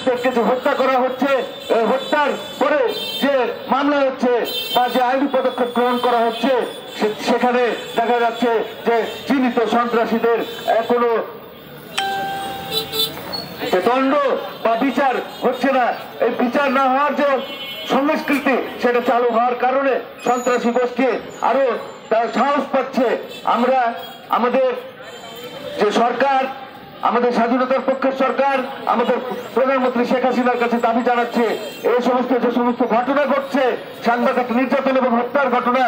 সাংবাদিকদেরকে যে হত্যা করা হচ্ছে, হত্যার পরে যে মামলা হচ্ছে বা যে আইনি পদক্ষেপ গ্রহণ করা হচ্ছে, সেখানে দেখা যাচ্ছে যে চিহ্নিত সন্ত্রাসীদের কোনো দণ্ড বা বিচার হচ্ছে না। এই বিচার না হওয়ার যে সংস্কৃতি, সেটা চালু হওয়ার কারণে সন্ত্রাসী গোষ্ঠী আরো তার সাহস পাচ্ছে। আমরা আমাদের যে সরকার, আমাদের স্বাধীনতার পক্ষের সরকার, আমাদের প্রধানমন্ত্রী শেখ হাসিনার কাছে দাবি জানাচ্ছে, এই যে সমস্ত ঘটনা ঘটছে, সাংবাদিক নির্যাতন এবং হত্যার ঘটনা,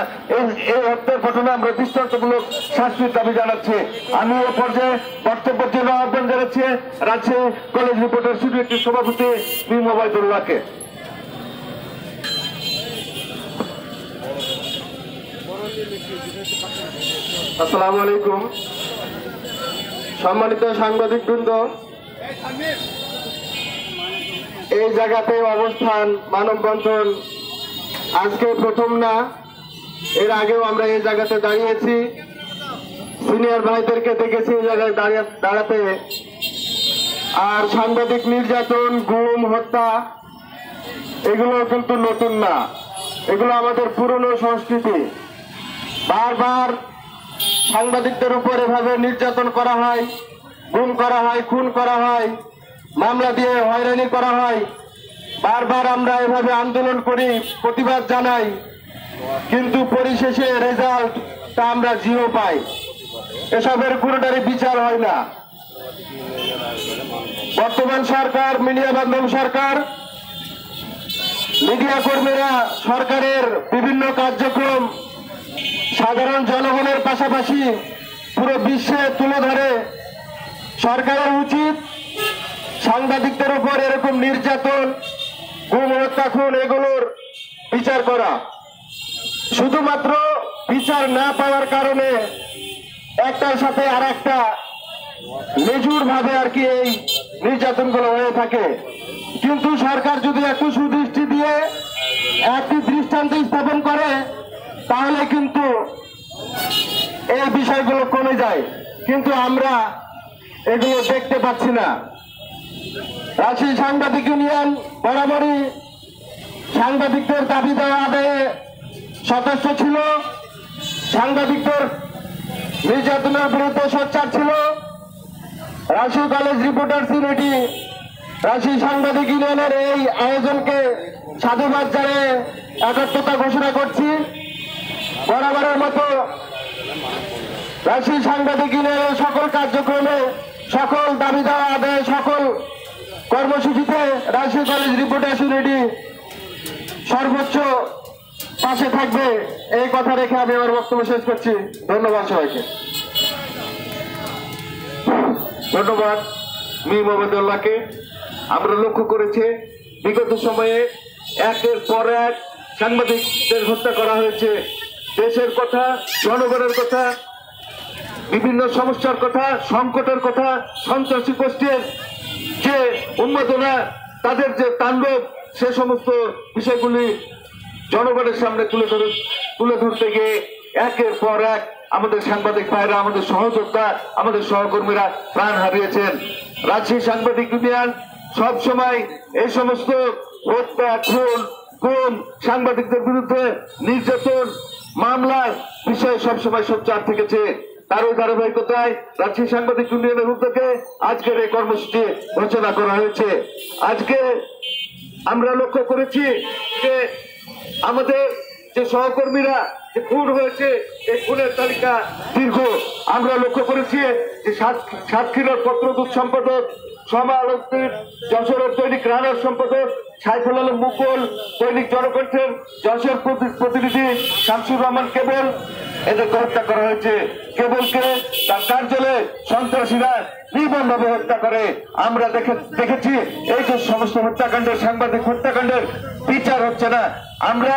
এই হত্যার ঘটনা আমরা দৃষ্টান্তমূলক শাস্তির দাবি জানাচ্ছি। আমি এ পর্যায়ে বক্তব্যের জন্য আহ্বান জানাচ্ছি রাজশাহী কলেজ রিপোর্টার সিনিয়র সভাপতি মীর মোবাইদুল্লাহকে। আসসালামু আলাইকুম। সম্মানিত সাংবাদিক বৃন্দ, এই জায়গাতে অবস্থান মানববন্ধন আজকে প্রথম না, এর আগেও আমরা এই জায়গাতে দাঁড়িয়েছি, সিনিয়র ভাইদেরকে দেখেছি এই জায়গায় দাঁড়াতে। আর সাংবাদিক নির্যাতন, গুম, হত্যা এগুলো কিন্তু নতুন না, এগুলো আমাদের পুরনো সংস্কৃতি। বারবার সাংবাদিকদের উপর এভাবে নির্যাতন করা হয়, গুম করা হয়, খুন করা হয়, মামলা দিয়ে হয়রানি করা হয়। বারবার আমরা এভাবে আন্দোলন করি, প্রতিবাদ জানাই, কিন্তু পরিশেষে রেজাল্টটা আমরা জিরো পাই। এসবের কোনোটারই বিচার হয় না। বর্তমান সরকার মিডিয়া বান্ধব সরকার, মিডিয়া কর্মীরা সরকারের বিভিন্ন কার্যক্রম সাধারণ জনগণের পাশাপাশি পুরো বিশ্বে তুলে ধরে। সরকারের উচিত সাংবাদিকদের উপর এরকম নির্যাতন, গুম, হত্যা, খুন এগুলোর বিচার করা। শুধুমাত্র বিচার না পাওয়ার কারণে একটার সাথে আর একটা নিজুর ভাবে আর কি এই নির্যাতনগুলো হয়ে থাকে। কিন্তু সরকার যদি একটু সুদৃষ্টি দিয়ে একটি দৃষ্টান্ত স্থাপন করে, তাহলে কিন্তু এই বিষয়গুলো কমে যায়। কিন্তু আমরা এগুলো দেখতে পাচ্ছি না। রাজশাহী সাংবাদিক ইউনিয়ন বরাবরই সাংবাদিকদের দাবি দেওয়া আদায়ে সচেষ্ট ছিল, সাংবাদিকদের নির্যাতনের বিরুদ্ধে সোচ্চার ছিল। Rajshahi college reporters unity Rajshahi সাংবাদিক ইউনিয়নের এই আয়োজনকে সাধুবাদ জানিয়ে একাত্মতা ঘোষণা করছি। বরাবরের মতো রাজশাহী সাংবাদিক ইউনিয়নের সকল কার্যক্রমে, সকল দাবি দেওয়া আদায়ে, সকল কর্মসূচিতে রাজশাহী কলেজ রিপোর্টার্স ইউনিটি সর্বোচ্চ পাশে থাকবে, এই কথা রেখে আমি আমার বক্তব্য শেষ করছি। ধন্যবাদ সবাইকে। ধন্যবাদ মীর মোবাইদুল্লাহকে। আমরা লক্ষ্য করেছি বিগত সময়ে একের পর এক সাংবাদিকদের হত্যা করা হয়েছে। দেশের কথা, জনগণের কথা, বিভিন্ন সমস্যার কথা, সংকটের কথা, সন্ত্রাসী গোষ্ঠীর যে উন্মাদনা, তাদের যে তাণ্ডব, সে সমস্ত বিষয়গুলি জনগণের সামনে তুলে ধরতে গিয়ে একের পর এক আমাদের সাংবাদিক ভাইরা, আমাদের সহযোদ্ধা, আমাদের সহকর্মীরা প্রাণ হারিয়েছেন। রাজশাহী সাংবাদিক ইউনিয়ন সবসময় এই সমস্ত হত্যা, খুন, গুম, সাংবাদিকদের বিরুদ্ধে নির্যাতন, মামলার বিষয়ে সবসময় সোচ্চার থেকেছে। তারই ধারাবাহিকতায় রাজশাহী সাংবাদিক ইউনিয়নের উদ্যোগে আজকের এই কর্মসূচি ঘোষণা করা হয়েছে। আজকে আমরা লক্ষ্য করেছি যে আমাদের যে সহকর্মীরা যে খুন হয়েছে, এই খুনের তালিকা দীর্ঘ। আমরা লক্ষ্য করেছি যে সাতক্ষীরার পত্রদূত সম্পাদক শমা আলমগীর, যশোরের দৈনিক রানার সম্পাদক সাইফুল আলম মুকুল, দৈনিক জনকণ্ঠের যশোর প্রতিনিধি শামসুর রহমান কেবল, এদেরকে হত্যা করা হয়েছে। কেবলকে তার কার্যালয়ে সন্ত্রাসীরা নির্মমভাবে হত্যা করে। আমরা দেখেছি এই যে সমস্ত হত্যাকাণ্ডের, সাংবাদিক হত্যাকাণ্ডের বিচার হচ্ছে না। আমরা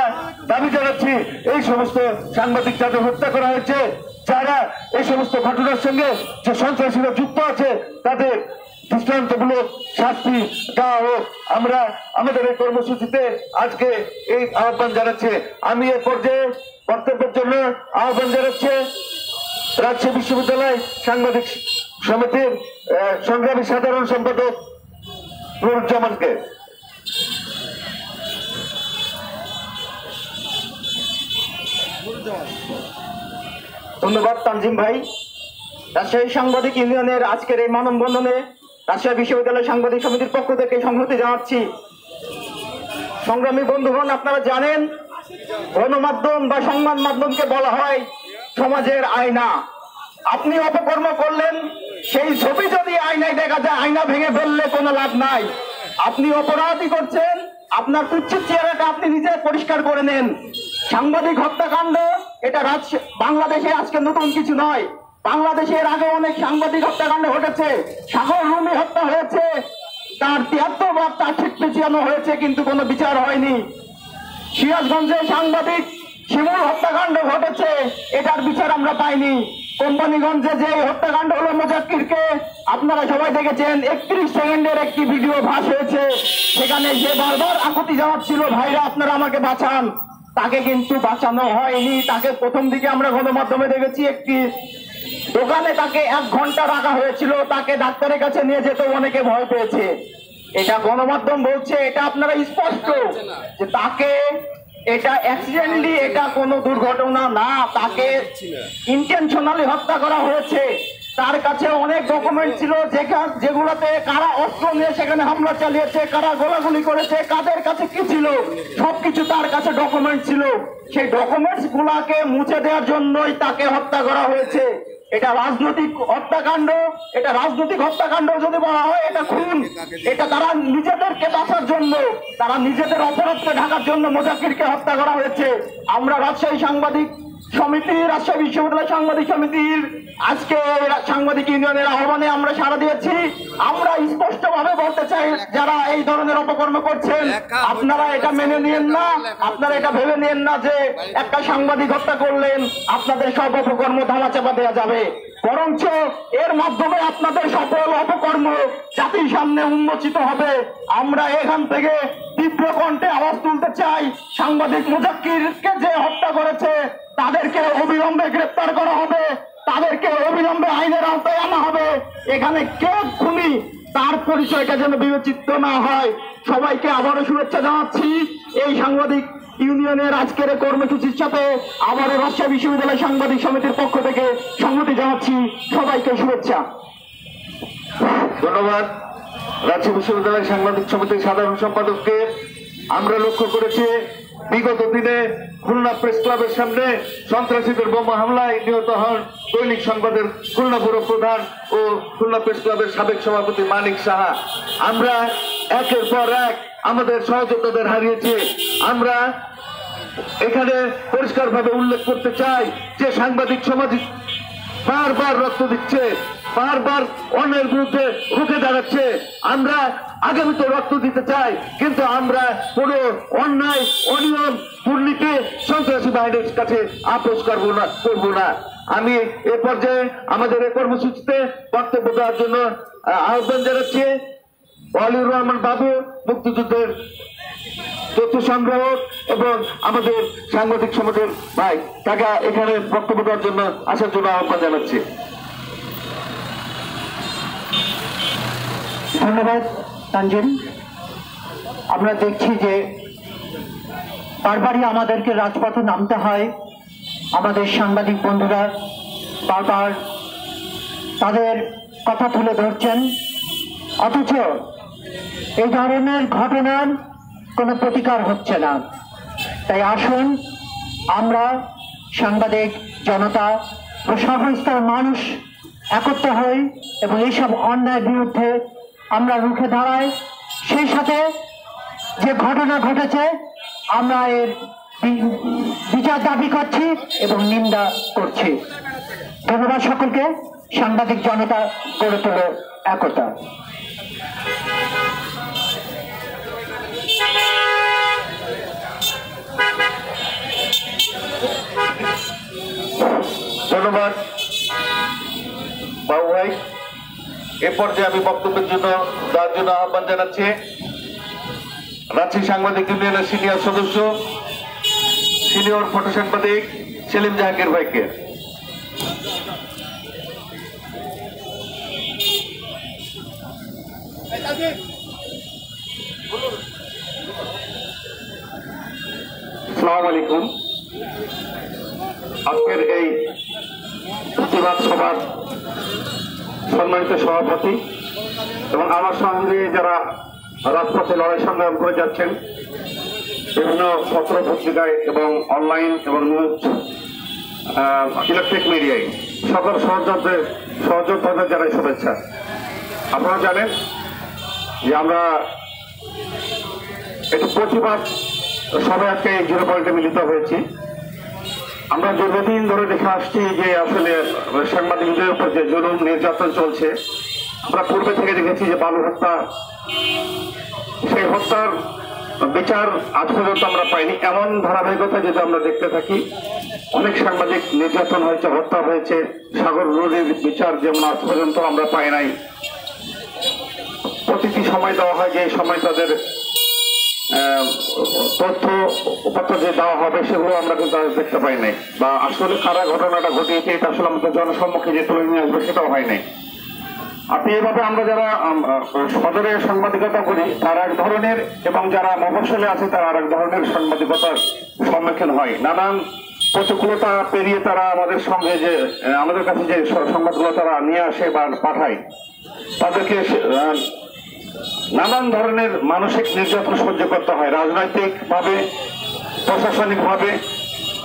দাবি জানাচ্ছি এই সমস্ত সাংবাদিক যাদের হত্যা করা হয়েছে, যারা এই সমস্ত ঘটনার সঙ্গে যে সন্ত্রাসীরা যুক্ত আছে, তাদের দৃষ্টান্তমূলক শাস্তি দেওয়া হোক। আমরা আমাদের এই কর্মসূচিতে আজকে এই আহ্বান জানাচ্ছি। আমি এ পর্যায়ে বক্তব্যের জন্য আহ্বান জানাচ্ছি রাজশাহী বিশ্ববিদ্যালয় সাংবাদিক সমিতির সংগ্রামী সাধারণ সম্পাদক নুরুজ্জামানকে। ধন্যবাদ তানজিম ভাই। রাজশাহী সাংবাদিক ইউনিয়নের আজকের এই মানববন্ধনে রাজশাহী বিশ্ববিদ্যালয় সাংবাদিক সমিতির পক্ষ থেকে সংহতি জানাচ্ছি। সংগ্রামী বন্ধুগণ, আপনারা জানেন গণমাধ্যম বা সংবাদ মাধ্যমকে বলা হয় সমাজের আয়না। আপনি অপকর্ম করলেন, সেই ছবি যদি আয়নায় দেখা যায়, আয়না ভেঙে ফেললে কোনো লাভ নাই। আপনি অপরাধী করছেন, আপনার কুচ্ছিত চেহারাটা আপনি নিজে পরিষ্কার করে নেন। সাংবাদিক হত্যাকাণ্ড এটা বাংলাদেশে আজকে নতুন কিছু নয়। বাংলাদেশের আগে অনেক সাংবাদিক হত্যাকাণ্ড ঘটেছে। সাগর রুমি হত্যা হয়েছে, তার 73 বার চার্জশিট পেঁচানো হয়েছে, কিন্তু কোনো বিচার হয়নি। সিরাজগঞ্জে সাংবাদিক শিমুল হত্যাকাণ্ড ঘটেছে, এটার বিচার আমরা পাইনি। কোম্পানিগঞ্জে যে হত্যাকাণ্ড হলো মোজাক্কিরকে, আপনারা সবাই দেখেছেন, 31 সেকেন্ডের একটি ভিডিও ভাস হয়েছে, সেখানে যে বারবার আকুতি জানাচ্ছিল, ভাইরা আপনারা আমাকে বাঁচান, তাকে কিন্তু বাঁচানো হয়নি। তাকে প্রথম দিকে আমরা গণমাধ্যমে দেখেছি একটি দোকানে তাকে 1 ঘন্টা রাখা হয়েছিল, তাকে ডাক্তারের কাছে নিয়ে যেতে অনেকে ভয় পেয়েছে। এটা গণমাধ্যম বলছে, এটা আপনারা স্পষ্ট যে তাকে এটা অ্যাক্সিডেন্টলি, এটা কোনো দুর্ঘটনা না, তাকে ইন্টেনশনালি হত্যা করা হয়েছে। তার কাছে অনেক ডকুমেন্ট ছিল, যেগুলোতে কারা অস্ত্র নিয়ে সেখানে হামলা চালিয়েছে, কারা গোলাগুলি করেছে, কাদের কাছে কি ছিল, সবকিছু তার কাছে ডকুমেন্ট ছিল। সেই ডকুমেন্টস গুলাকে মুছে দেওয়ার জন্যই তাকে হত্যা করা হয়েছে। এটা রাজনৈতিক হত্যাকাণ্ড, এটা রাজনৈতিক হত্যাকাণ্ড যদি বলা হয়, এটা খুন। এটা তারা নিজেদেরকে বাঁচার জন্য, তারা নিজেদের অপরাধকে ঢাকার জন্য মোজাক্কিরকে হত্যা করা হয়েছে। আমরা রাজশাহী সাংবাদিক সমিতি, রাজশাহী বিশ্ববিদ্যালয় সাংবাদিক সমিতির আজকে সাংবাদিক ইউনিয়নের আহ্বানে আমরা সাড়া দিয়েছি। আমরা স্পষ্ট ভাবে বলতে চাই, যারা এই ধরনের অপকর্ম করছেন, আপনারা এটা মেনে নিয়েন না, আপনারা এটা ভেবে নিয়েন না যে একটা সাংবাদিক হত্যা করলেন আপনাদের সব অপকর্ম ধামাচাপা দেওয়া যাবে। বরঞ্চ এর মাধ্যমে আপনাদের সকল অপকর্ম জাতির সামনে উন্মোচিত হবে। আমরা এখান থেকে তীব্র কণ্ঠে আওয়াজ তুলতে চাই, সাংবাদিক মোজাক্কিরকে যে হত্যা করেছে তাদেরকে অবিলম্বে গ্রেপ্তার করা হবে, তাদেরকে অবিলম্বে আইনের আওতায় আনা হবে। এখানে কে খুনি তার পরিচয়টা যেন বিবেচিত না হয়। সবাইকে আবারও শুভেচ্ছা জানাচ্ছি। এই সাংবাদিক ইউনিয়নের আজকের কর্মসূচির সাথে আবারও রাজশাহী বিশ্ববিদ্যালয় সাংবাদিক সমিতির পক্ষ থেকে সংহতি জানাচ্ছি। সবাইকে শুভেচ্ছা। ধন্যবাদ রাজশাহী বিশ্ববিদ্যালয় সাংবাদিক সমিতির সাধারণ সম্পাদককে। আমরা লক্ষ্য করেছি বিগত দিনে খুলনা প্রেস ক্লাবের সামনে সন্ত্রাসীদের বোমা হামলায় নিহত হন দৈনিক সংবাদের খুলনা ব্যুরো প্রধান ও খুলনা প্রেস ক্লাবের সাবেক সভাপতি মানিক সাহা। আমরা একের পর এক আমাদের সহযোদ্ধাদের হারিয়েছি। আমরা এখানে পরিষ্কারভাবে উল্লেখ করতে চাই যে সাংবাদিক সমাজ বারবার রক্ত দিচ্ছে, বারবার অন্যের বিরুদ্ধে রুখে দাঁড়াচ্ছে। আমরা আগামীতে রক্ত দিতে চাই, কিন্তু আমরা কোনো অন্যায়, অনিয়ম, দুর্নীতি, সন্ত্রাসী বাহিনীর কাছে আপোষ করব না। আমি এ পর্যায়ে আমাদের এই কর্মসূচিতে বক্তব্য দেওয়ার জন্য আহ্বান জানাচ্ছি ওয়ালিউর রহমান বাবু, মুক্তিযুদ্ধের তথ্য সংগ্রহ এবং আমাদের সাংবাদিক সমাজের ভাই, তাকে এখানে বক্তব্য দেওয়ার জন্য আসার জন্য আহ্বান জানাচ্ছি। ধন্যবাদ তানজিম। আমরা দেখছি যে বারবারই আমাদেরকে রাজপথে নামতে হয়। আমাদের সাংবাদিক বন্ধুরা বারবার তাদের কথা তুলে ধরছেন, অথচ এই ধরনের ঘটনার কোনো প্রতিকার হচ্ছে না। তাই আসুন আমরা সাংবাদিক জনতা ও সর্বস্তরের মানুষ একত্র হই এবং এইসব অন্যায়ের বিরুদ্ধে আমরা রুখে দাঁড়াই। সেই সাথে যে ঘটনা ঘটেছে আমরা এর বিচার দাবি করছি এবং নিন্দা করছি। ধন্যবাদ সকলকে। সাংবাদিক জনতা গড়ে তোলো একতা। ধন্যবাদ বাবু ভাই। এ পর্যায়ে আমি বক্তব্যের জন্য দেওয়ার জন্য আহ্বান জানাচ্ছি রাজশাহী সাংবাদিক ইউনিয়নের সিনিয়র সদস্য, সিনিয়র ফটো সাংবাদিক সেলিম জাহাঙ্গীর ভাইকে। আসসালামু আলাইকুম। আজকের এই প্রতিবাদ সভার সম্মানিত সভাপতি এবং আমার সঙ্গে যারা রাজপথে লড়াই সংগ্রাম করে যাচ্ছেন বিভিন্ন পত্র পত্রিকায় এবং অনলাইন এবং নিউজ ইলেকট্রিক মিডিয়ায় সকল সহযোদ্ধাদের জানাই শুভেচ্ছা। আপনারা জানেন যে আমরা একটি প্রতিবাদ সবাই আজকে জিরো পয়েন্টে মিলিত হয়েছি। আমরা দীর্ঘদিন ধরে দেখে আসছি যে আসলে সাংবাদিকদের উপর যে জুলুম নির্যাতন চলছে। আমরা পূর্বে থেকে দেখেছি যে বালু হত্যা, সেই হত্যার বিচার আজ পর্যন্ত আমরা পাইনি। এমন ধারাবাহিকতা যদি আমরা দেখতে থাকি, অনেক সাংবাদিক নির্যাতন হয়েছে, হত্যা হয়েছে, সাগর নদীর বিচার যেমন আজ পর্যন্ত আমরা পাই নাই। প্রতিটি সময় দেওয়া হয় যে সময় তাদের তথ্য উপাত্ত যে দেওয়া হবে সেগুলো আমরা কিন্তু আজ দেখতে পাই নাই, বা আসলে কারা ঘটনাটা ঘটিয়েছে এটা আসলে আমাদের জনসম্মুখে যে তুলে নিয়ে আসবে সেটাও হয় নাই। আপনি এভাবে আমরা যারা সদরে সাংবাদিকতা করি তার এক ধরনের, এবং যারা মফস্বলে আছে তারা আর এক ধরনের সাংবাদিকতার সম্মুখীন হয়। নানান প্রতিকূলতা পেরিয়ে তারা আমাদের সঙ্গে যে আমাদের কাছে যে সংবাদগুলো তারা নিয়ে আসে বা পাঠায়, তাদেরকে নানান ধরনের মানসিক নির্যাতন সহ্য করতে হয়, রাজনৈতিক ভাবে, প্রশাসনিক ভাবে।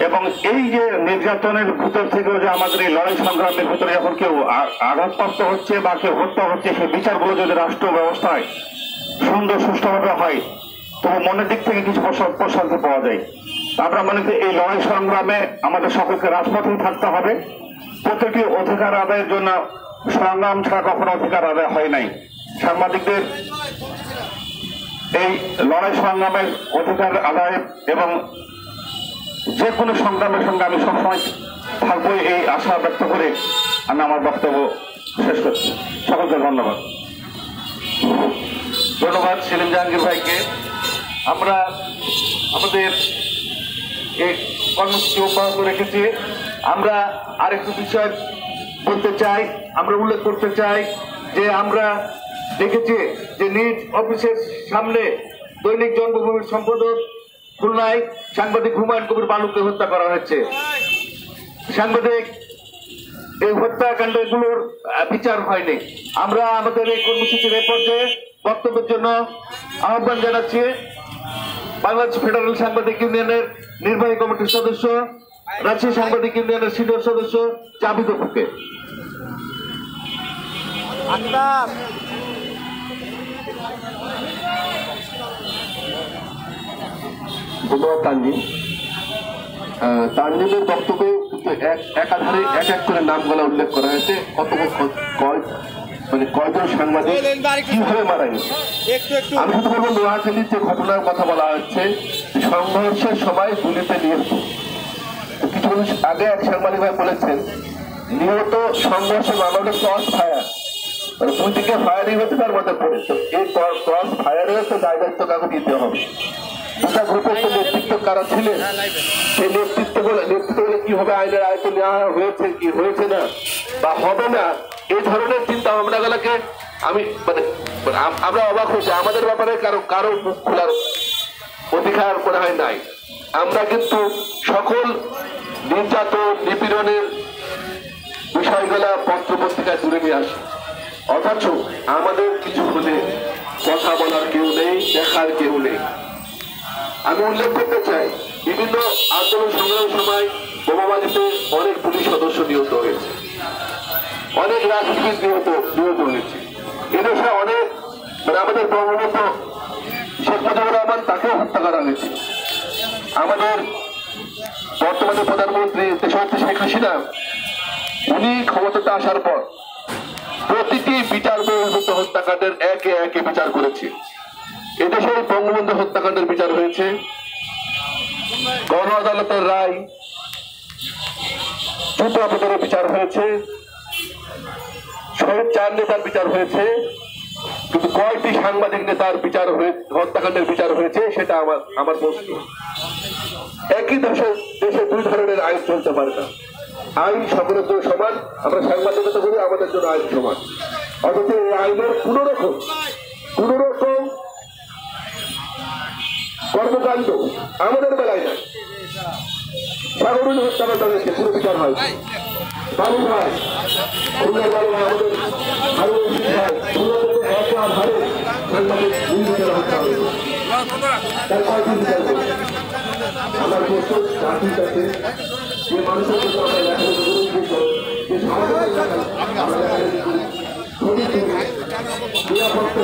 এবং এই যে নির্যাতনের ভিতর থেকেও যে আমাদের এই লড়াই সংগ্রামের ভিতরে যখন কেউ আঘাতপ্রাপ্ত হচ্ছে বা কেউ হত্যা হচ্ছে, সেই বিচারগুলো যদি রাষ্ট্র ব্যবস্থায় সুন্দর সুষ্ঠুভাবে হয় তবু মনের দিক থেকে কিছু প্রশান্তি পাওয়া যায়। আমরা মনে করি এই লড়াই সংগ্রামে আমাদের সকলকে রাজপথেই থাকতে হবে। প্রত্যেকটি অধিকার আদায়ের জন্য সংগ্রাম ছাড়া কখনো অধিকার আদায় হয় নাই। সাংবাদিকদের এই লড়াই সংগ্রামের অধিকার আদায় এবং যে কোনো সংগ্রামের সঙ্গে আমি সবসময় থাকবো এই আশা ব্যক্ত করে আমি আমার বক্তব্য শেষ করছি। সকলকে ধন্যবাদ। ধন্যবাদ সেলিম জাহাঙ্গীর ভাইকে। আমরা আমাদের এই কর্মসূচি অব্যাহত রেখেছি। আমরা আরেকটু বিষয় বলতে চাই, আমরা উল্লেখ করতে চাই যে আমরা দেখেছি যে নিজ অফিসের সামনে দৈনিক জন্মভূমির সম্পাদক খুলনায় সাংবাদিক হুমায়ুন কবির বালুকে হত্যা করা হয়েছে। সাংবাদিক এই হত্যাকাণ্ডগুলোর বিচার হয়নি। আমরা আমাদের এই কর্মসূচির এই পর্যায়ে বক্তব্যের জন্য আহ্বান জানাচ্ছি বাংলাদেশ ফেডারেল সাংবাদিক ইউনিয়নের নির্বাহী কমিটির সদস্য, রাজশাহী সাংবাদিক ইউনিয়নের সিনিয়র সদস্য জাবিদ অপুকে। ধন্যবাদ তানজিম। তানজিমের বক্তব্যে একাধারে এক এক করে নামগুলো উল্লেখ করা হয়েছে, কয়জন সাংবাদিক কিভাবে মারা গেছে। আমি শুধু বলবো নোয়াখালীর যে ঘটনার কথা বলা হচ্ছে, সংঘর্ষের সময় গুলিতে নিহত। কিছু মানুষ আগে এক সাংবাদিক ভাই বলেছেন নিহত সংঘর্ষে মামলা ক্রস ফায়ার, দুই দিকে ফায়ারিং হচ্ছে, তার মধ্যে পড়েছে। এই ক্রস ফায়ারের তো দায় দায়িত্ব কাউকে দিতে হবে। দুটা গ্রুপের তো নেতৃত্ব কারা ছিলেন, সেই নেতৃত্ব বলে কিভাবে আইনের আয়ত্ত নেওয়া হয়েছে, কি হয়েছে না বা হবে না, এই ধরনের চিন্তা ভাবনা গুলোকে আমি আমরা অবাক হয়েছি। আমাদের ব্যাপারে কারো মুখ খোলার অধিকার মনে হয় নাই। আমরা কিন্তু সকল নির্যাতন নিপীড়নের বিষয়গুলা পত্র পত্রিকায় তুলে নিয়ে আসি, অথচ আমাদের কিছু হলে কথা বলার কেউ নেই, দেখার কেউ নেই। আমি উল্লেখ করতে চাই বিভিন্ন আন্দোলন সংগ্রামের সময় বোমাবাজিতে অনেক পুলিশ সদস্য নিহত হয়েছে, অনেক রাজনীতিবিদ নিহত হয়েছে। এদেশে অনেক আমাদের বঙ্গবন্ধু শেখ মুজিবুর রহমান, তাকে হত্যা করা হয়েছে। আমাদের বর্তমানে প্রধানমন্ত্রী দেশনেত্রী শেখ হাসিনা, উনি ক্ষমতাতে আসার পর প্রতিটি বিচার বহির্ভূত হত্যাকাণ্ডের একে একে বিচার করেছে। এদেশে বঙ্গবন্ধু হত্যাকাণ্ডের বিচার হয়েছে, গণ আদালতের রায়, যুদ্ধাপদের বিচার হয়েছে, শহীদ 4 নেতার বিচার হয়েছে, কিন্তু কয়টি সাংবাদিক নেতার বিচার হত্যাকাণ্ডের বিচার হয়েছে সেটা আমার প্রশ্ন। একই দেশে দুই ধরনের আইন চলতে পারে না। আইন সকলের জন্য সমান, আমরা সাংবাদিকতা করি, আমাদের জন্য আইন সমান, অথচ এই আইনের কোন রকম কর্মকাণ্ড আমাদের বেলায় নাই। সাগরুল হত্যা তাদেরকে পুরো বিচার হয়। বাবু ভাই খুলনার বাবু ভাই আমাদের আরো ভাই খুলনা একা ভারে সাংবাদিক নির্বিচার হত্যা হয়েছে। তার কয়েকদিন বিচার করবে আমার প্রশ্ন জাতির কাছে যে মানুষের জন্য আমরা লেখালেখি করে যে সমাজের আমরা লেখালেখি করি নিরাপত্তা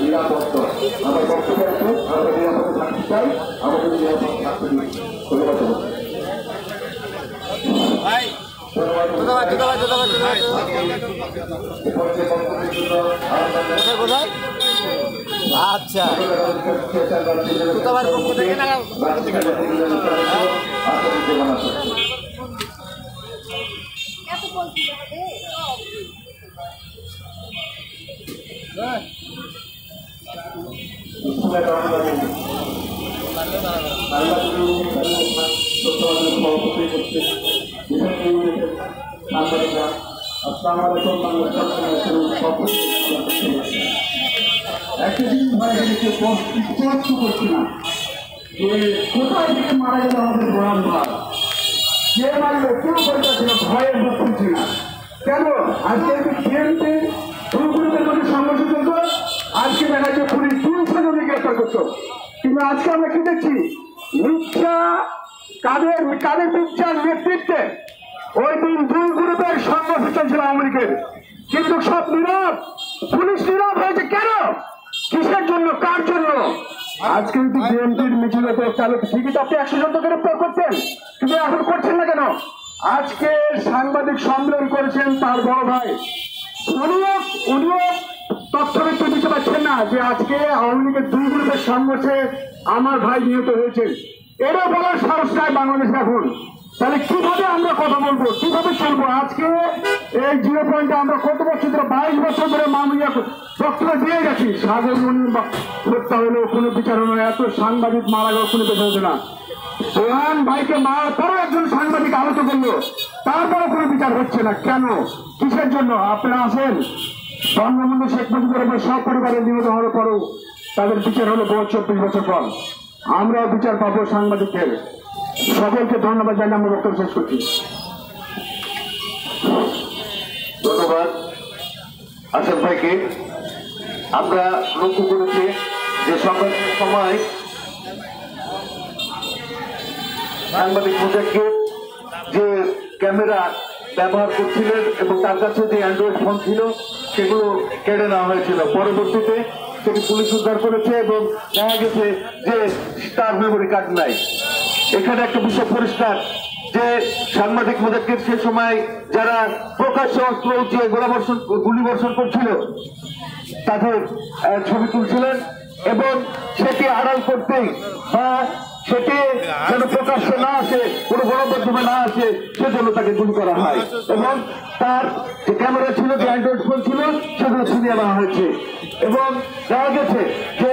নিরাপত্তা আমার বক্তব্য আমরা নিরাপদে থাকতে চাই, আমাদের নিরাপদ থাকতে দিই। আচ্ছা পক্ষ থেকে না একটা জিনিস ভাই স্পষ্ট করছি না যে কোথায় থেকে মারা গেল আমাদের গোলাম ভাই, কে মারলো, কেউ বলতে ছিল, ভয়ের মুখ খুলছি না কেন? আজকে বিএনপি দুর্গুলোদের মধ্যে সংঘর্ষ চলতো, আজকে দেখা যাচ্ছে পুলিশ 200 জনকে গ্রেফতার করতো। কিন্তু আজকে আমরা কি দেখছি, মিথ্যা কাদের মিথ্যার নেতৃত্বে ওই দিন দুই গ্রুপের সংঘর্ষ চলছিল আওয়ামী লীগের, কিন্তু সব নীরব, পুলিশ নীরব হয়েছে কেন? কিসের জন্য, কার জন্য? আজকে যদি বিএনপির মিছিলে চালু ঠিকই তো আপনি 100 জনকে গ্রেফতার করতেন, কিন্তু এখন করছেন না কেন? আজকে সাংবাদিক সম্মেলন করেছেন তার বড় ভাই, উনিও তথ্যভিত্তি দিতে পারছেন না যে আজকে আওয়ামী লীগের দুই গ্রুপের সংঘর্ষে আমার ভাই নিহত হয়েছে। এটা বলার সাহস নাই বাংলাদেশে এখন। তাহলে কিভাবে আমরা কথা বলবো, কিভাবে চলবো? আজকে এই 0 পয়েন্টে আমরা কত বছর ধরে 22 বছর ধরে মামলা বক্তব্য দিয়ে গেছি, সাগরমণি হত্যা হলেও কোনো বিচার হলো না, এত সাংবাদিক মারা গেল কোনো বিচার হতো না, সোহান ভাইকে মারার পরও একজন সাংবাদিক আহত করলো, তারপরও কোনো বিচার হচ্ছে না কেন? কিসের জন্য? আপনারা আসেন, বঙ্গবন্ধু শেখ মুজিবুর সব পরিবারের নিহত হওয়ার পরও তাদের বিচার হলো 24 বছর পর। আমরাও বিচার পাবো সাংবাদিকদের। সকলকে ধন্যবাদ জানিয়ে আমরা বক্তব্য শেষ করছি। ধন্যবাদ আসাদ ভাইকে। আমরা লক্ষ্য করেছি যে সংঘর্ষের সময় সাংবাদিক মুজাক্কির যে ক্যামেরা ব্যবহার করছিলেন এবং তার কাছে যে অ্যান্ড্রয়েড ফোন ছিল সেগুলো কেড়ে নেওয়া হয়েছিল। পরবর্তীতে সেটি পুলিশ উদ্ধার করেছে এবং দেখা গেছে যে তার মেমোরি কার্ড নাই। এখানে একটা বিষয় পরিষ্কার যে সাংবাদিক মুজাক্কির সে সময় যারা প্রকাশ্যে অস্ত্র উঠিয়ে গুলি বর্ষণ করছিল তাদের ছবি তুলছিলেন এবং সেটি আড়াল করতেই বা সেটি যেন প্রকাশ্যে না আসে, কোনো গণমাধ্যমে না আসে, সেজন্য তাকে গুলি করা হয় এবং তার যে ক্যামেরা ছিল, যে অ্যান্ড্রয়েড ফোন ছিল, সেগুলো ছিনিয়ে নেওয়া হয়েছে এবং দেখা গেছে যে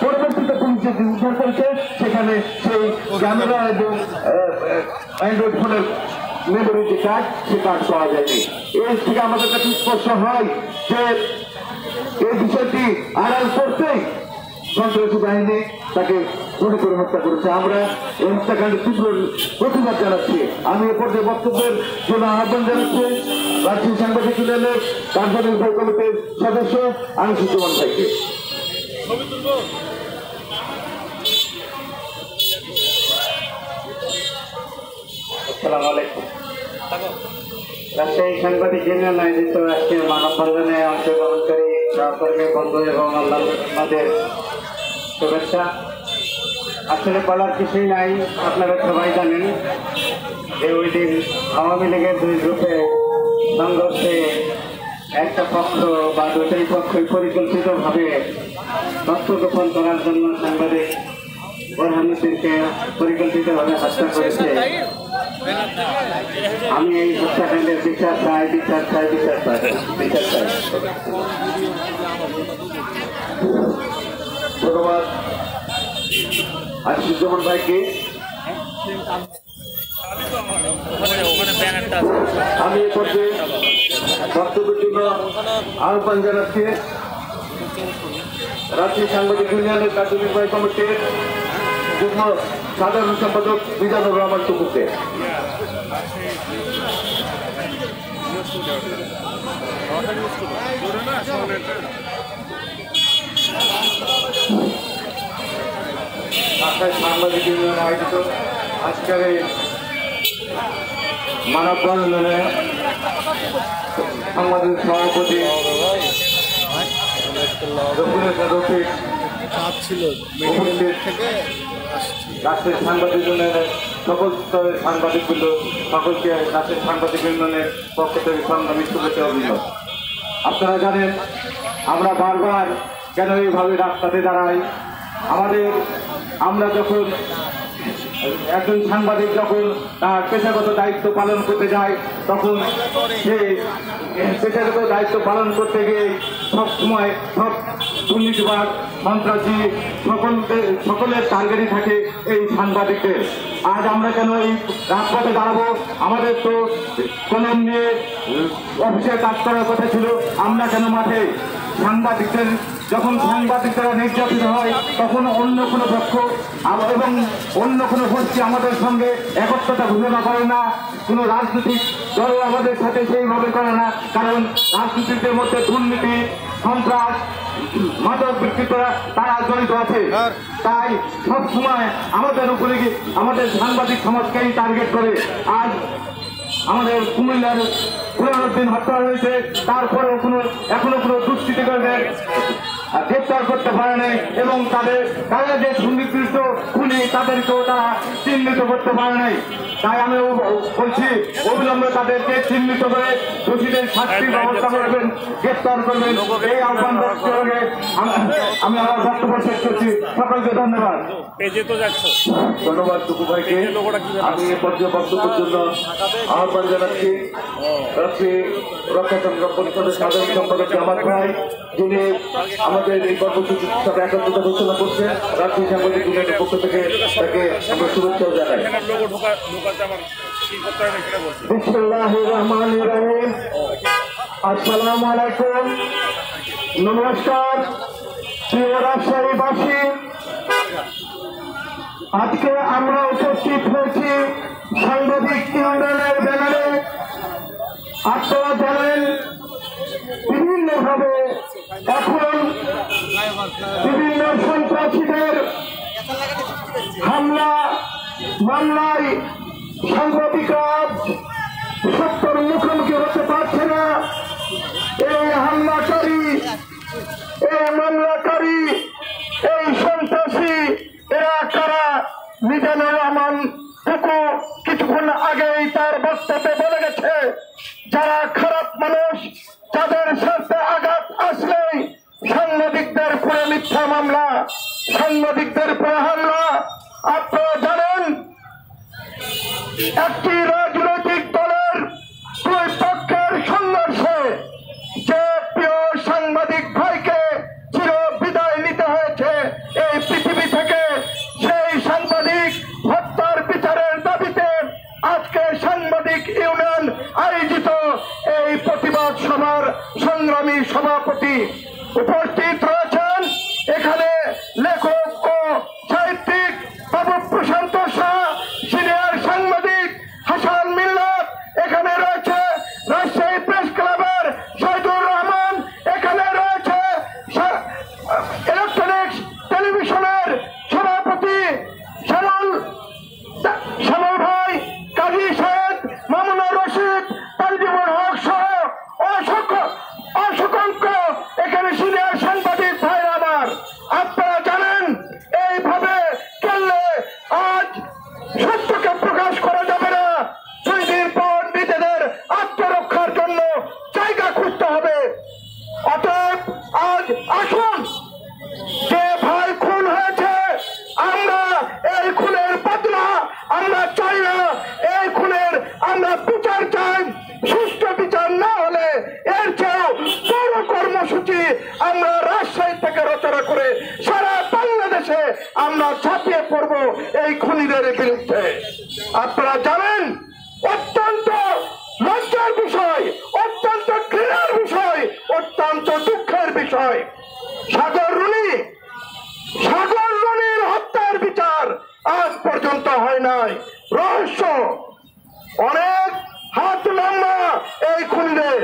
পরবর্তীতে পুলিশ যে উদ্ধার করেছে সেখানে সেই ক্যামেরা এবং অ্যান্ড্রয়েড ফোনের মেমোরি যে কার্ড, সে কার্ড পাওয়া যায়নি। এর থেকে আমাদের কাছে স্পষ্ট হয় যে এই বিষয়টি আড়াল করতেই সন্ত্রাসী বাহিনী তাকে গুলি করে হত্যা করেছে। আমরা এই হত্যাকাণ্ডের তীব্র প্রতিবাদ জানাচ্ছি। আমি এ পর্যায়ে বক্তব্যের জন্য আহ্বান জানাচ্ছি রাজশাহী সাংবাদিক ইউনিয়নের কার্যনির্বাহী কমিটির সদস্য আনিসুজ্জামান ভাইকে। আসসালামু আলাইকুম। রাজশাহী সাংবাদিক ইউনিয়ন আয়োজিত আজকের মানববন্ধনে অংশগ্রহণকারী সহকর্মী বন্ধু এবং অন্যান্যদের শুভেচ্ছা। আসলে বলার কিছুই নাই, আপনারা সবাই জানেন যে ওই দিন আওয়ামী লীগের দুই গ্রুপে সংঘর্ষে একটা পক্ষ বা দুটি পক্ষই পরিকল্পিতভাবে তথ্য গোপন করার জন্য সাংবাদিক বোরহানুদ্দিনকে পরিকল্পিতভাবে হত্যা করেছে। আমি এই হত্যাকাণ্ডের বিচার চাই। ধন্যবাদ আশিসুজ্জামান ভাইকে। আমি এ পর্যায়ে বক্তব্যের জন্য আহ্বান জানাচ্ছি রাজশাহী সাংবাদিক ইউনিয়নের কার্যনির্বাহী কমিটির যুগ্ম সাধারণ সম্পাদক মিজানুর রহমান টুকুকে। রাজশাহী সাংবাদিক ইউনিয়ন আয়োজিত আজকের এই মানববন্ধনে সাংবাদিক সভাপতি রফিক রাজশাহী সাংবাদিক ইউনিয়নের সকল স্তরের সাংবাদিকবৃন্দ সকলকে রাজশাহী সাংবাদিক ইউনিয়নের পক্ষ থেকে সংগ্রামী শুভেচ্ছা অভিনন্দন। আপনারা জানেন আমরা বারবার কেন এইভাবে রাস্তাতে দাঁড়াই। আমরা যখন একজন সাংবাদিক যখন তার পেশাগত দায়িত্ব পালন করতে যায় তখন সে পেশাগত দায়িত্ব পালন করতে গিয়ে সব সময় সব দুর্নীতিবাদ সন্ত্রাসী সকলের টার্গেটই থাকে এই সাংবাদিকদের। আজ আমরা কেন এই রাজপথে দাঁড়াবো? আমাদের তো কলম নিয়ে অফিসে কাজ করার কথা ছিল, আমরা কেন মাঠে? সাংবাদিকদের যখন সাংবাদিকরা নির্যাতিত হয় তখন অন্য কোনো পক্ষ এবং অন্য কোনো গোষ্ঠী আমাদের সঙ্গে একত্রতা ঘোষণা করে না, কোনো রাজনৈতিক দল আমাদের সাথে সেইভাবে করে না, কারণ রাজনীতিদের মধ্যে দুর্নীতি সন্ত্রাস মাদক বিক্রি করা তারা জড়িত আছে। তাই সবসময় আমাদের উপরে আমাদের সাংবাদিক সমাজকেই টার্গেট করে। আজ আমাদের কুমিল্লার বুরহানুদ্দিন হত্যা হয়েছে, তারপরেও এখনো কোনো দুষ্কৃতিকারীদের গ্রেপ্তার করতে পারে নাই এবং তারা যে সুনির্দিষ্ট খুনি তাদেরকেও তারা চিহ্নিত করতে পারে নাই। তাই আমি বলছি অবিলম্বে তাদেরকে চিহ্নিত করে দোষীদের শাস্তির ব্যবস্থা করবেন, গ্রেপ্তার করবেন। এই আহ্বান করে আমি আমার বক্তব্য শেষ করছি। সকলকে ধন্যবাদ। ধন্যবাদ টুকু ভাইকে। আমি এ পর্যায়ে বক্তব্যের জন্য আহ্বান জানাচ্ছি রাজশাহী রক্ষা সংগ্রাম পরিষদের সাধারণ সম্পাদক জামাত ভাই, যিনি আমাদের এই কর্মসূচির সাথে একত্রিত ঘোষণা করছেন। রাজশাহী সাংবাদিক ইউনিয়নের পক্ষ থেকে তাকে আমরা শুভেচ্ছা জানাই। বিসমিল্লাহির রহমানির রহিম। আসসালামু আলাইকুম, নমস্কার প্রিয় রাজশাহীবাসী। আজকে আমরা উপস্থিত হয়েছি সাংবাদিক ইউনিয়নের ব্যানারে। আপনারা জানেন বিভিন্নভাবে এখন বিভিন্ন সন্ত্রাসীদের হামলা মামলায় সাংবাদিকরা সত্যর মুখোমুখি হতে পারছে না। এই হামলাকারী, এই মামলাকারী, এই সন্ত্রাসী এরা কারা? মিজানুর রহমান টুকু কিছুক্ষণ আগেই তার বক্তব্যে বলে গেছে, যারা খারাপ মানুষ, যাদের সাথে আঘাত আসলেই সাংবাদিকদের পুরো মিথ্যা মামলা, সাংবাদিকদের পুরো হামলা। আপনারা জানেন একটি রাজনৈতিক দলের দুই পক্ষের সংঘর্ষে যে প্রিয় সাংবাদিক ভাইকে চির বিদায় নিতে হয়েছে এই পৃথিবী থেকে, সেই সাংবাদিক হত্যার বিচারের দাবিতে আজকে সাংবাদিক ইউনিয়ন আয়োজিত এই প্রতিবাদ সভার সংগ্রামী সভাপতি উপস্থিত রয়েছেন। এখানে লেখক ও সাহিত্যিক বাবু প্রশান্ত শাহ, সিনিয়র সাংবাদিক হাসান মিল্লাত, এখানে রয়েছে রাজশাহী প্রেস ক্লাবের শহীদুর রহমান, এখানে রয়েছে ইলেকট্রনিক্স টেলিভিশনের সভাপতি শ্যামল ভাই, কাজী সৈয়দ মামুনুর রশিদ, তানজিমুল হক সহ অসংখ্য এখানে সিনিয়র সাংবাদিক ভাইরা আমার। আপনারা জানেন আমরা ঝাঁপিয়ে পড়ব এই খুনিদের বিরুদ্ধে। আপনারা জানেন, অত্যন্ত লজ্জার বিষয়, অত্যন্ত ঘৃণার বিষয়, অত্যন্ত দুঃখের বিষয়, সাগর রুনির হত্যার বিচার আজ পর্যন্ত হয় নাই। রহস্য, অনেক হাত লম্বা এই খুনিদের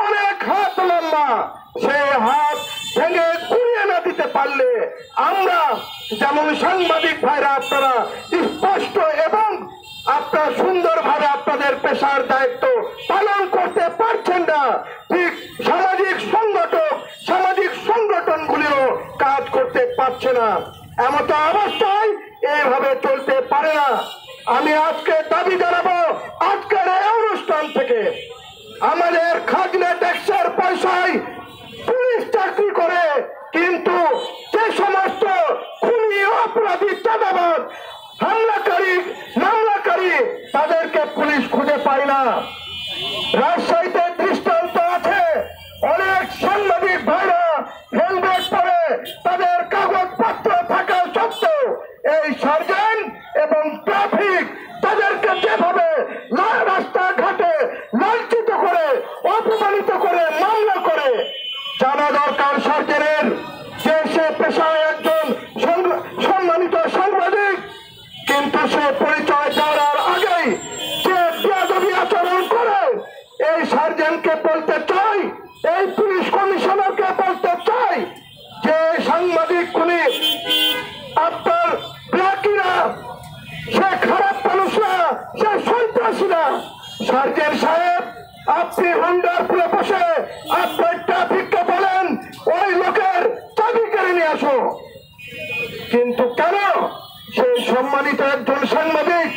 অনেক হাত লম্বা। সেই হাত ভেঙে গুঁড়িয়ে না দিতে পারলে আমরা যেমন সাংবাদিক ভাইরা আপনারা স্পষ্ট এবং আপনারা সুন্দরভাবে আপনাদের পেশার দায়িত্ব পালন করতে পারছেন না, ঠিক সামাজিক সংগঠনগুলিও কাজ করতে পারছে না। এমত অবস্থায় এইভাবে চলতে পারে না। আমি আজকে দাবি জানাবো, আজকের এই অনুষ্ঠান থেকে আমাদের খাজনা ট্যাক্সের পয়সায় পুলিশ চাকরি করে, কিন্তু যে সমস্ত খুনি, অপরাধী, চাঁদাবাজ, মামলাকারী তাদেরকে পুলিশ খুঁজে পায় না। রাজশাহীতে দৃষ্টান্ত আছে, অনেক সাংবাদিক ভাইরা হেলমেট পরে তাদের কাগজপত্র থাকা সত্ত্বেও এই সার্জেন্ট এবং ট্রাফিক তাদেরকে যেভাবে রাস্তাঘাটে লাঞ্ছিত করে, অপমানিত করে, মামলা করে। জানা দরকার সার্জেন্টের যে সে পেশায় একজন সম্মানিত সাংবাদিক, কিন্তু সে পরিচয় দেওয়ার আগেই যে বেয়াদবি আচরণ করে, এই সার্জেন্টকে বলতে চাই, এই পুলিশ কমিশনারকে বলতে চাই যে সাংবাদিক খুনি আপনার ব্ল্যাকিরা, সে খারাপ মানুষ না, সে সন্ত্রাসী না। সার্জেন্ট সাহেব, আপনি হুন্ডারপুরে বসে আপনার ট্রাফিককে বলেন ওই লোকের চাবি কেড়ে নিয়ে আসো, কিন্তু কেন সেই সম্মানিত একজন সাংবাদিক?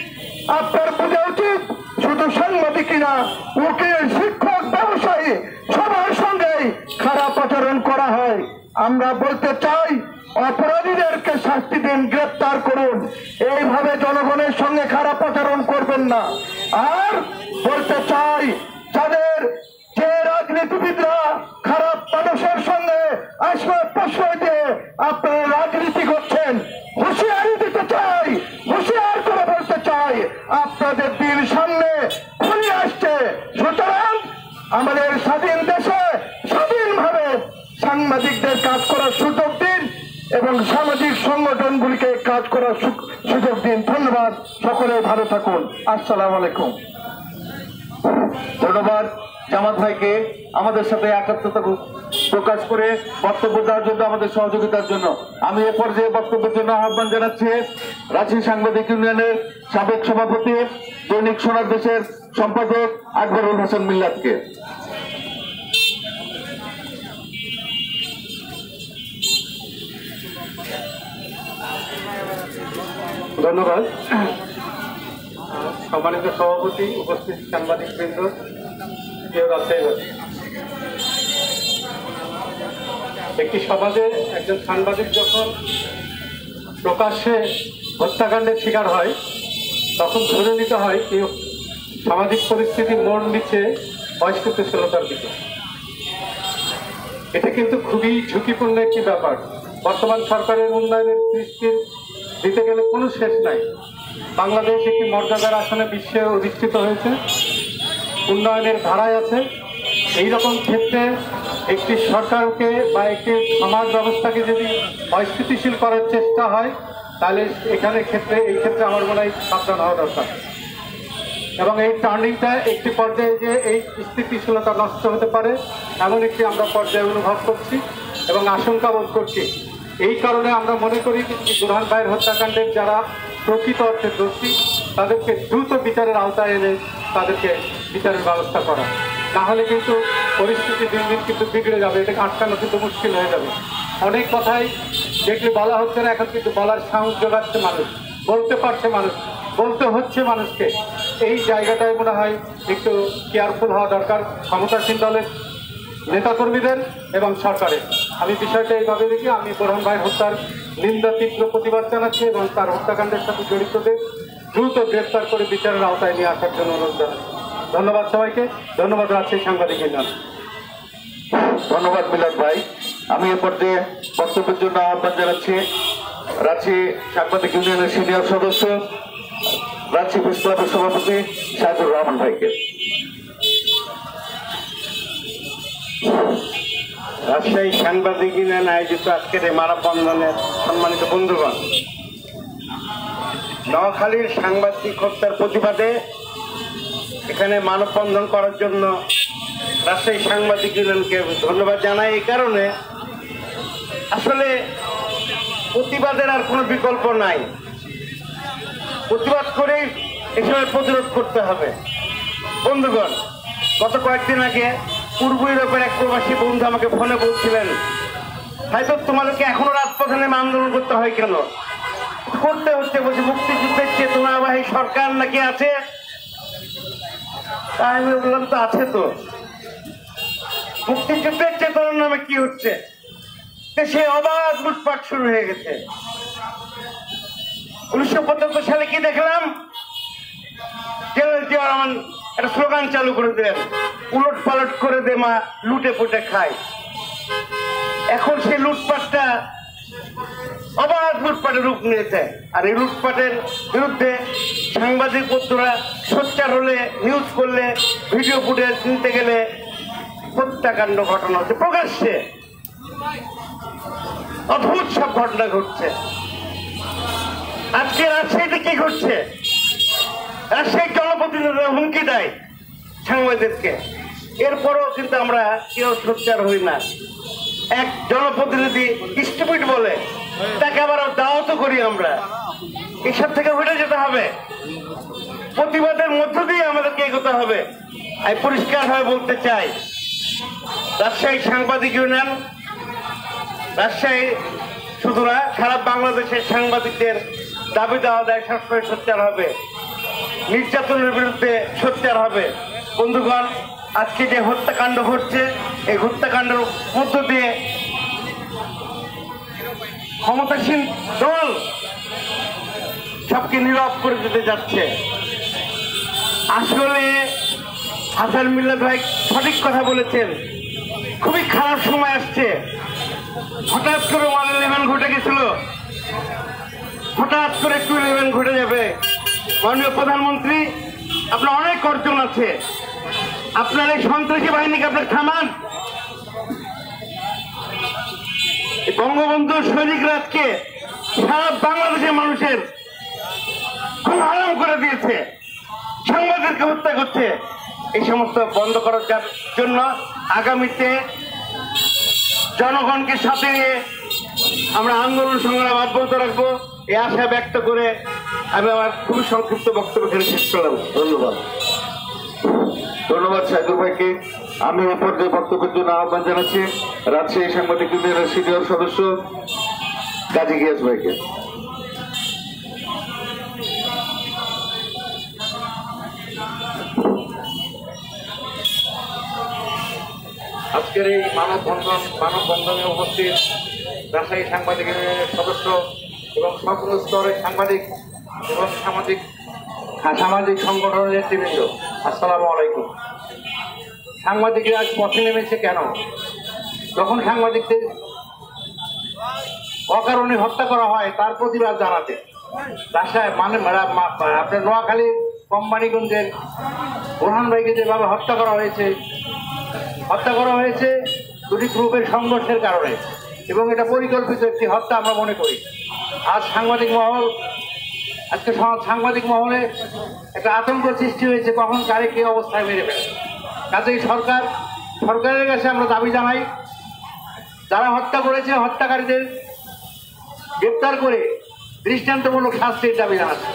আপনার বোঝা উচিত, শুধু সাংবাদিকই না, উকিল, শিক্ষক, ব্যবসায়ী সবার সঙ্গেই খারাপ আচরণ করা হয়। আমরা বলতে চাই, অপরাধীদেরকে শাস্তি দিন, গ্রেপ্তার করুন, এইভাবে জনগণের সঙ্গে খারাপ আচরণ করবেন না। আর বলতে চাই, যে রাজনীতিবিদরা খারাপ মানুষের সঙ্গে প্রশ্রয় দিয়ে আপনারা রাজনীতি করছেন, হুঁশিয়ারি দিতে চাই, হুঁশিয়ার করে বলতে চাই, আপনাদের দিন সামনে খুলে আসছে। সুতরাং আমাদের স্বাধীন দেশে স্বাধীনভাবে সাংবাদিকদের কাজ করার সুযোগ দিন এবং সামাজিক সংগঠনগুলিকে কাজ করার সুযোগ দিন। ধন্যবাদ, সকলে ভালো থাকুন। আসসালামু আলাইকুম। ধন্যবাদ জামাত ভাইকে আমাদের সাথে একাত্মতা প্রকাশ করে বক্তব্য দেওয়ার জন্য, আমাদের সহযোগিতার জন্য। আমি এ পর্যায়ে বক্তব্যের জন্য আহ্বান জানাচ্ছি রাজশাহী সাংবাদিক ইউনিয়নের সাবেক সভাপতি, দৈনিক সোনার দেশের সম্পাদক আকবরুল হাসান মিল্লাতকে। ধন্যবাদ। সম্মানিত সভাপতি, উপস্থিত সাংবাদিক বৃন্দ, প্রিয় রাজশাহীবাসী, একটি সমাজে একজন সাংবাদিক যখন প্রকাশ্যে হত্যাকাণ্ডের শিকার হয়, তখন ধরে নিতে হয় এই সামাজিক পরিস্থিতি মোড় নিচ্ছে অস্তিত্বশীলতার দিকে। এটা কিন্তু খুবই ঝুঁকিপূর্ণ একটি ব্যাপার। বর্তমান সরকারের উন্নয়নের দৃষ্টি দিতে গেলে কোনো শেষ নাই। বাংলাদেশ একটি মর্যাদার আসনে বিশ্বে অধিষ্ঠিত হয়েছে, উন্নয়নের ধারায় আছে। এইরকম ক্ষেত্রে একটি সরকারকে বা একটি সমাজ ব্যবস্থাকে যদি অস্থিতিশীল করার চেষ্টা হয়, তাহলে এই ক্ষেত্রে আমার মনে হয় সাবধান হওয়া দরকার। এবং এই টার্নিংটা একটি পর্যায়ে যে এই স্থিতিশীলতা নষ্ট হতে পারে, এমন একটি আমরা পর্যায়ে অনুভব করছি এবং আশঙ্কা বোধ করছি। এই কারণে আমরা মনে করি বুরহান ভাইয়ের হত্যাকাণ্ডের যারা প্রকৃত অর্থে দোষী, তাদেরকে দ্রুত বিচারের আওতায় এনে তাদেরকে বিচারের ব্যবস্থা করা। না হলে কিন্তু পরিস্থিতি দিন দিন কিন্তু বিগড়ে যাবে, এটাকে আটকানো কিন্তু মুশকিল হয়ে যাবে। অনেক কথাই যেগুলি বলা হচ্ছে না, এখন কিন্তু বলার সাহস জোগাচ্ছে মানুষ, বলতে পারছে মানুষ, বলতে হচ্ছে মানুষকে। এই জায়গাটায় মনে হয় একটু কেয়ারফুল হওয়া দরকার ক্ষমতাসীন দলের নেতাকর্মীদের এবং সরকারের। আমি বিষয়টা এইভাবে দেখি, আমি বুরহান ভাইয়ের হত্যার নিন্দা, তীব্র প্রতিবাদ জানাচ্ছি এবং তার হত্যাকাণ্ডের সাথে জড়িতদের দ্রুত গ্রেফতার করে বিচারের আওতায় নিয়ে আসার জন্য অনুরোধ জানাচ্ছি। ধন্যবাদ সবাইকে। ধন্যবাদ রাজশাহী সাংবাদিক ইউনিয়ন। ধন্যবাদ মিলাদ ভাই। আমি এ পর্যায়ে বক্তব্যের জন্য আহ্বান জানাচ্ছি রাঁচি সাংবাদিক ইউনিয়নের সিনিয়র সদস্য রাঁচি প্রেস ক্লাবের সভাপতি শাহিদুর রহমান ভাইকে। রাজশাহী সাংবাদিক ইউনিয়ন আয়োজিত আজকের এই মানববন্ধনের সম্মানিত বন্ধুগণ, নোয়াখালীর সাংবাদিক হত্যার প্রতিবাদে এখানে মানববন্ধন করার জন্য রাজশাহী সাংবাদিক ইউনিয়নকে ধন্যবাদ জানাই। এই কারণে আসলে প্রতিবাদের আর কোনো বিকল্প নাই, প্রতিবাদ করেই এসবের প্রতিরোধ করতে হবে। বন্ধুগণ, গত কয়েকদিন আগে পূর্ব ইউরোপের এক প্রবাসী বন্ধু আমাকে ফোনে বলছিলেন, হয়তো তোমাদেরকে এখনো রাজপথে নেমে আন্দোলন করতে হয় কেন? করতে হচ্ছে, বলছে মুক্তিযুদ্ধের চেতনাবাহী সরকার নাকি আছে। তাই আমি বললাম, তো আছে তো, মুক্তিযুদ্ধের চেতনার নামে কি হচ্ছে? সে অবাধ লুটপাট শুরু হয়ে গেছে। 1975 সালে কি দেখলাম, জিয়া রহমান একটা স্লোগান চালু করে দিলেন, উলট পালট করে দে মা, লুটে পুটে খায়। এখন সেই লুটপাটটা অবাধ লুটপাটের রূপ নিয়েছে। আর এই লুটপাটের বিরুদ্ধে সাংবাদিক বন্ধুরা সোচ্চার হলে, নিউজ করলে, ভিডিও ফুটেজ নিতে গেলে হত্যাকাণ্ড ঘটনা হচ্ছে প্রকাশ্যে, অদ্ভুত সব ঘটনা ঘটছে। আজকে রাজশাহীতে কি ঘটছে? রাজশাহীর জনপ্রতিনিধিরা হুমকি দেয় সাংবাদিককে, এরপরেও কিন্তু আমরা কেউ সোচ্চার হই না। এক জনপ্রতিনিধি স্টুপিড বলে, তাকে আবার দাওয়াতও করি আমরা। এসব থেকে উঠে যেতে হবে, প্রতিবাদের মধ্য দিয়ে আমাদেরকে এগোতে হবে। আমি পরিষ্কারভাবে বলতে চাই, রাজশাহী সাংবাদিক ইউনিয়ন, রাজশাহী শুধু না, সারা বাংলাদেশের সাংবাদিকদের দাবি দেওয়া দেয় সবসময় সোচ্চার হবে, নির্যাতনের বিরুদ্ধে সোচ্চার হবে। বন্ধুগণ, আজকে যে হত্যাকাণ্ড ঘটছে, এই হত্যাকাণ্ডের মধ্য দিয়ে ক্ষমতাসীন দল সবকে নীরব করে দিতে যাচ্ছে। আসলে হাসান মিল্লাত ভাই সঠিক কথা বলেছেন, খুবই খারাপ সময় আসছে। হঠাৎ করে 111 ঘটে গেছিল, হঠাৎ করে 211 ঘটে যাবে। মাননীয় প্রধানমন্ত্রী, আপনার অনেক অর্জন আছে, আপনার এই সন্ত্রাসী বাহিনীকে আপনার থামান। বঙ্গবন্ধুর সৈনিক রাজকে সারা বাংলাদেশের মানুষের খুব আরাম করে দিয়েছে, সাংবাদিককে হত্যা করছে। এই সমস্ত বন্ধ করার জন্য আগামীতে জনগণকে সাথে নিয়ে আমরা আন্দোলন সংগ্রাম অব্যাহত রাখবো, এই আশা ব্যক্ত করে আমি আমার খুবই সংক্ষিপ্ত বক্তব্য এখানে শেষ করলাম। ধন্যবাদ। ধন্যবাদ শাহিদুর ভাইকে। আমি এ পর্যায়ে বক্তব্যের জন্য আহ্বান জানাচ্ছি রাজশাহী সাংবাদিক ইউনিয়নের সিনিয়র সদস্য গাজী গিয়াস ভাইকে। আজকের এই মানববন্ধনে উপস্থিত রাজশাহী সাংবাদিক ইউনিয়নের সদস্য এবং সকল স্তরের সাংবাদিক এবং সামাজিক সংগঠনের নেতৃবৃন্দ, আসসালামু আলাইকুম। সাংবাদিকরা আজ পথে নেমেছে কেন? যখন সাংবাদিকদের অকারণে হত্যা করা হয় তার প্রতিবাদ জানাতে। রাজশাহী আপনার নোয়াখালীর কোম্পানিগঞ্জের বোরহান ভাইকে যেভাবে হত্যা করা হয়েছে দুটি গ্রুপের সংঘর্ষের কারণে, এবং এটা পরিকল্পিত একটি হত্যা আমরা মনে করি। আজ সাংবাদিক মহলে একটা আতঙ্ক সৃষ্টি হয়েছে, কখন কারে কি অবস্থায় মেরে ফেলে। কাজেই সরকারের কাছে আমরা দাবি জানাই, যারা হত্যা করেছে হত্যাকারীদের গ্রেপ্তার করে দৃষ্টান্তমূলক শাস্তির দাবি জানাচ্ছে।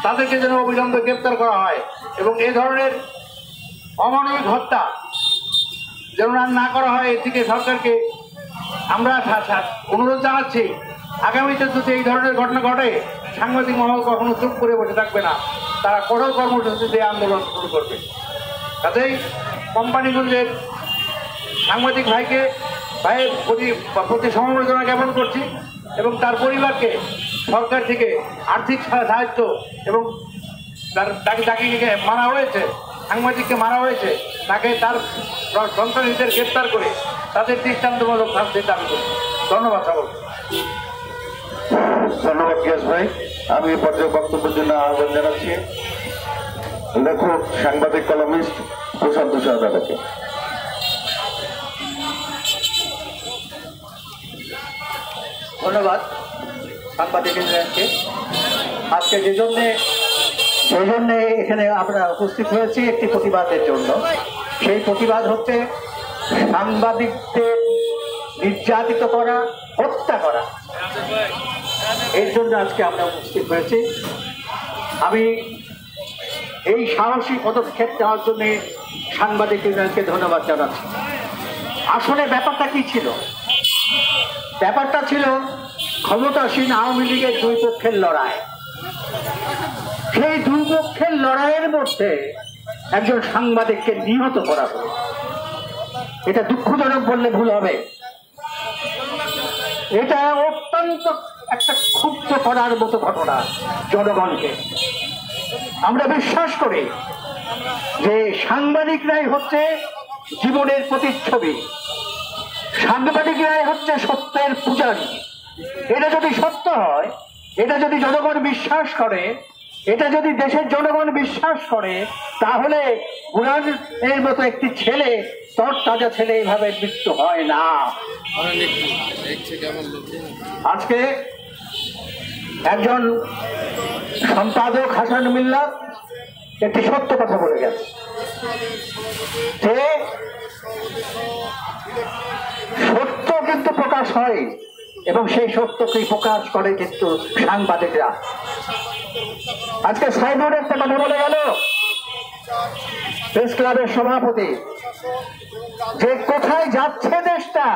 তাদেরকে যেন অবিলম্বে গ্রেপ্তার করা হয় এবং এ ধরনের অমানবিক হত্যা যেন না করা হয়, এদিকে সরকারকে আমরা অনুরোধ জানাচ্ছি। আগামীতে যদি এই ধরনের ঘটনা ঘটে, সাংবাদিক মহল কখনো চুপ করে বসে থাকবে না, তারা কঠোর কর্মসূচি দিয়ে আন্দোলন শুরু করবে। কাজেই কোম্পানিগঞ্জের সাংবাদিক ভাইয়ের প্রতি সমবেদনা জ্ঞাপন করছি এবং তার পরিবারকে সরকার থেকে আর্থিক সাহায্য এবং তাকে মারা হয়েছে, সাংবাদিককে মারা হয়েছে, তাকে তার সন্তানীদের গ্রেপ্তার করে তাদের দৃষ্টান্তমূলক শাস্তি দাবি করি। ধন্যবাদ সকলকে। ধন্যবাদ গিয়াস ভাই। আমি এই পর্যায়ে বক্তব্যের জন্য আহ্বান জানাচ্ছি লেখক সাংবাদিক কলামিস্ট প্রশান্ত সাহাদাকে। ধন্যবাদ সাংবাদিক ইন্দ্রাণীকে। আজকে যে জন্যে এখানে আমরা উপস্থিত হয়েছি একটি প্রতিবাদের জন্য, সেই প্রতিবাদ হচ্ছে সাংবাদিকদের নির্যাতিত করা, হত্যা করা, এর জন্য আজকে আমরা উপস্থিত হয়েছি। আমি এই সাহসী পদক্ষেপ নেওয়ার জন্য সাংবাদিক ইন্দ্রাণীকে ধন্যবাদ জানাচ্ছি। আসলে ব্যাপারটা কি ছিল? ব্যাপারটা ছিল ক্ষমতাসীন আওয়ামী লীগের দুই পক্ষের লড়াই। সেই দুই পক্ষের লড়াইয়ের মধ্যে একজন সাংবাদিককে নিহত করা হলো। এটা দুঃখজনক বললে ভুল হবে। এটা অত্যন্ত একটা ক্ষুব্ধ করার মতো ঘটনা জনগণকে। আমরা বিশ্বাস করি যে সাংবাদিকরাই হচ্ছে জীবনের প্রতিচ্ছবি, সাংবাদিকরাই হচ্ছে সত্যের পূজারী। এটা যদি সত্য হয়, এটা যদি জনগণ বিশ্বাস করে, এটা যদি দেশের জনগণ বিশ্বাস করে, তাহলে বুড়ানের মতো একটি ছেলে, তরতাজা ছেলে এইভাবে মৃত্যু হয় না। আজকে একজন সম্পাদক হাসান মিল্লাত একটি সত্য কথা বলে গেছে যে সত্য কিন্তু প্রকাশ হয়, এবং সেই সত্যকেই প্রকাশ করে কিন্তু সাংবাদিকরা। আজকে সাইবুর একটা কথা বলে গেল, প্রেস ক্লাবের সভাপতি, যে কোথায় যাচ্ছে দেশটা,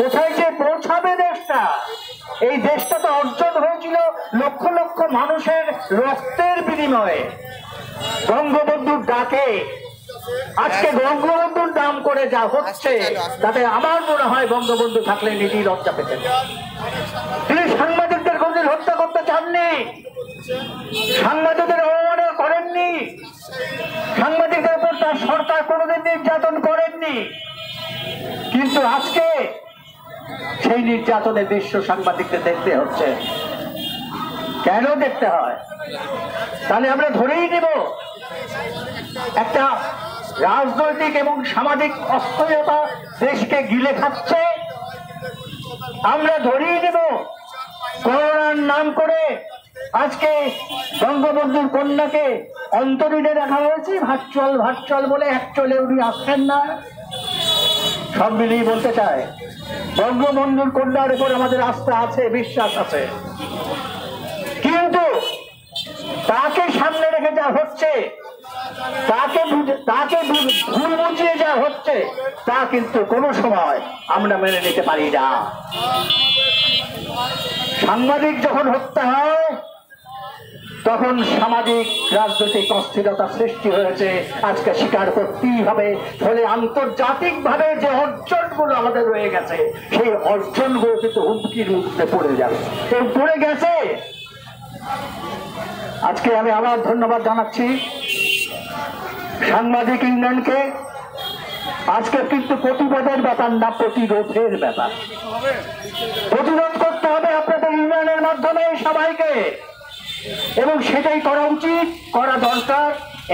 কোথায় যে পৌঁছাবে দেশটা। এই দেশটা তো অর্জন হয়েছিল লক্ষ লক্ষ মানুষের রক্তের বিনিময়ে, বঙ্গবন্ধুর ডাকে। আজকে বঙ্গবন্ধুর নাম করে যা হচ্ছে, তাতে আমার মনে হয় বঙ্গবন্ধু থাকলে নিজেই লজ্জা পেতেন। তিনি সাংবাদিকদের কোনদিন হত্যা করতে চাননি, সাংবাদিকদের অবমাননা করেননি, সাংবাদিকদের উপর তার সরকার কোনদিন নির্যাতন করেননি। কিন্তু আজকে সেই নির্যাতনের দৃশ্য সাংবাদিকদের দেখতে হচ্ছে। কেন দেখতে হয়? তাহলে আমরা ধরেই নেব একটা রাজনৈতিক এবং সামাজিক অস্থিরতা দেশকে গিলে খাচ্ছে। আমরা ধরিয়ে দেব করোনার নাম করে আজকে বঙ্গবন্ধুর কন্যাকে অন্তরীণে রাখা হয়েছে ভার্চুয়াল বলে, অ্যাকচুয়ালি উনি আসছেন না। সব মিলিয়ে বলতে চায় বঙ্গবন্ধুর কন্যার উপর আমাদের আস্থা আছে, বিশ্বাস আছে, কিন্তু তাকে সামনে রেখে যা হচ্ছে, তাকে ভুল বুঝিয়ে যা হচ্ছে, তা কিন্তু কোনো সময় আমরা মেনে নিতে পারি না। সাংবাদিক যখন হত্যা হয়, তখন সামাজিক রাজনৈতিক অস্থিরতা সৃষ্টি হয়েছে, আজকে স্বীকার করতেই হবে। ফলে আন্তর্জাতিক ভাবে যে অর্জনগুলো আমাদের রয়ে গেছে, সেই অর্জনগুলো কিন্তু হুমকির মুখে পড়ে যাবে এবং পড়ে গেছে। আজকে আমি আবার ধন্যবাদ জানাচ্ছি সাংবাদিক ইউনিয়নকে। আজকে কিন্তু প্রতিবাদের ব্যাপার না, প্রতিরোধের ব্যাপার। প্রতিরোধ করতে হবে আপনাদের ইউনিয়নের মাধ্যমে সবাইকে, এবং সেটাই করা উচিত, করা দরকার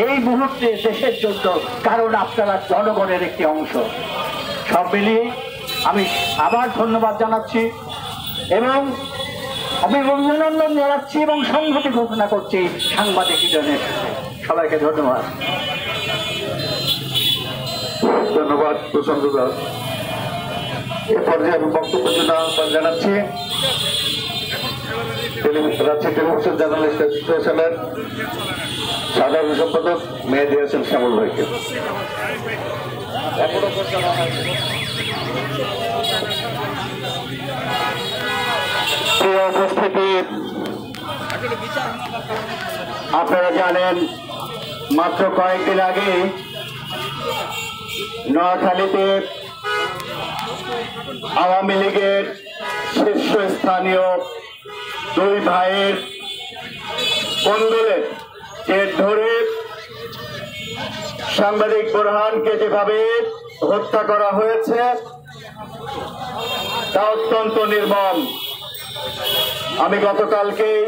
এই মুহূর্তে দেশের জন্য, কারণ আপনারা জনগণের একটি অংশ। সব মিলিয়ে আমি আবার ধন্যবাদ জানাচ্ছি এবং আমি অভিনন্দন জানাচ্ছি এবং সংহতি ঘোষণা করছি সাংবাদিক ইউনিয়নের সাথে। সবাইকে ধন্যবাদ। ধন্যবাদ প্রশান্ত দাস। এ পর্যায়ে আমি বক্তব্যের জন্য আহ্বান জানাচ্ছি রাজশাহী টেলিভিশন জার্নালিস্ট অ্যাসোসিয়েশনের সাধারণ সম্পাদক মেহেদী হাসান শ্যামল ভাইকে। প্রিয় উপস্থিতি, আপনারা জানেন মাত্র কয়েকদিন আগে নোয়াখালীতে আওয়ামী লীগের শীর্ষস্থানীয় দুই ভাইয়ের কোন্দলের জের ধরে সাংবাদিক বোরহানকে যেভাবে হত্যা করা হয়েছে তা অত্যন্ত নির্মম। আমি গতকালকেই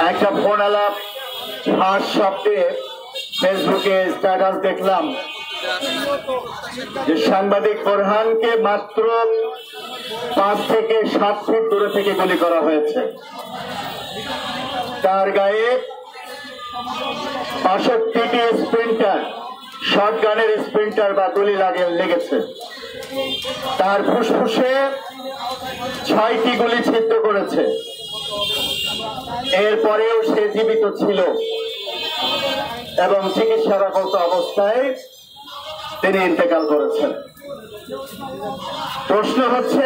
একটা ফোন আলাপ হাস শব্দে ফেসবুকে স্ট্যাটাস দেখলাম যে সাংবাদিক বোরহানকে মাত্র 5 থেকে 7 ফিট দূরে থেকে গুলি করা হয়েছে। তার গায়ে 65টি স্প্রিন্টার, শটগানের স্প্রিন্টার বা গুলি লেগেছে। তার ফুসফুসে 6টি গুলি ছিদ্র করেছে। এরপরেও সে জীবিত ছিল এবং চিকিৎসারত অবস্থায় তিনি ইন্তেকাল করেছেন। প্রশ্ন হচ্ছে